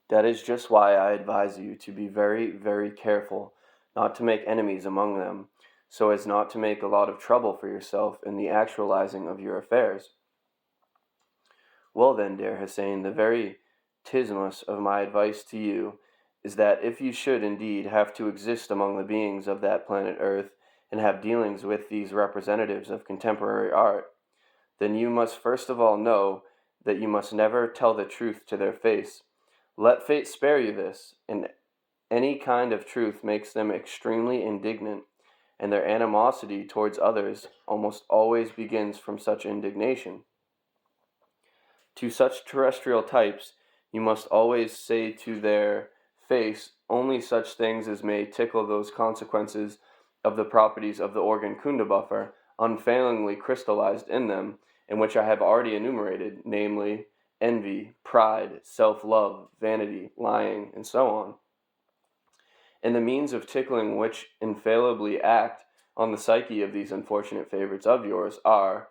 That is just why I advise you to be very, very careful not to make enemies among them, so as not to make a lot of trouble for yourself in the actualizing of your affairs. Well then, dear Hassein, the very tismus of my advice to you is that if you should indeed have to exist among the beings of that planet Earth and have dealings with these representatives of contemporary art, then you must first of all know that you must never tell the truth to their face. Let fate spare you this, and any kind of truth makes them extremely indignant, and their animosity towards others almost always begins from such indignation. To such terrestrial types, you must always say to their face only such things as may tickle those consequences of the properties of the organ kunda buffer unfailingly crystallized in them, and which I have already enumerated, namely, envy, pride, self-love, vanity, lying, and so on. And the means of tickling which infallibly act on the psyche of these unfortunate favorites of yours are,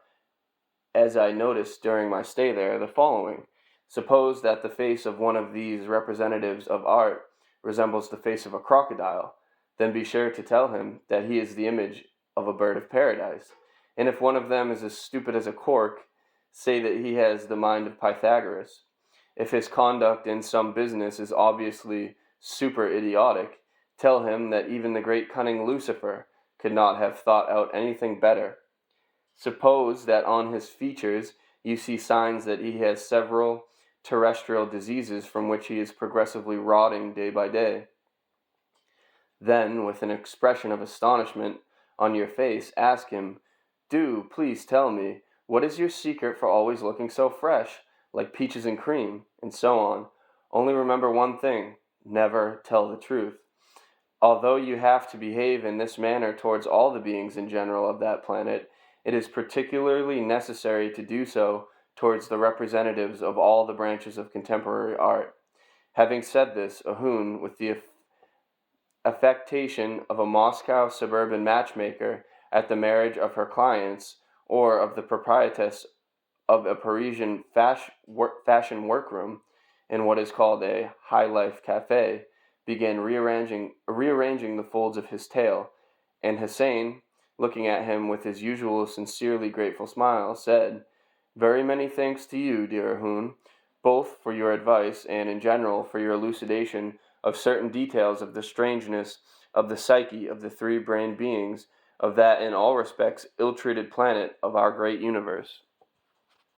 as I noticed during my stay there, the following. Suppose that the face of one of these representatives of art resembles the face of a crocodile, then be sure to tell him that he is the image of a bird of paradise. And if one of them is as stupid as a cork, say that he has the mind of Pythagoras. If his conduct in some business is obviously super idiotic, tell him that even the great cunning Lucifer could not have thought out anything better. Suppose that on his features you see signs that he has several terrestrial diseases from which he is progressively rotting day by day. Then, with an expression of astonishment on your face, ask him, "Do, please tell me, what is your secret for always looking so fresh, like peaches and cream?" and so on. Only remember one thing, never tell the truth. Although you have to behave in this manner towards all the beings in general of that planet, it is particularly necessary to do so towards the representatives of all the branches of contemporary art. Having said this, Ahoon, with the affectation of a Moscow suburban matchmaker at the marriage of her clients, or of the proprietress of a Parisian fashion workroom in what is called a high-life cafe, began rearranging the folds of his tail, and Hassein, looking at him with his usual sincerely grateful smile, said, "Very many thanks to you, dear Ahoon, both for your advice and in general for your elucidation of certain details of the strangeness of the psyche of the three-brained beings of that in all respects ill-treated planet of our great universe."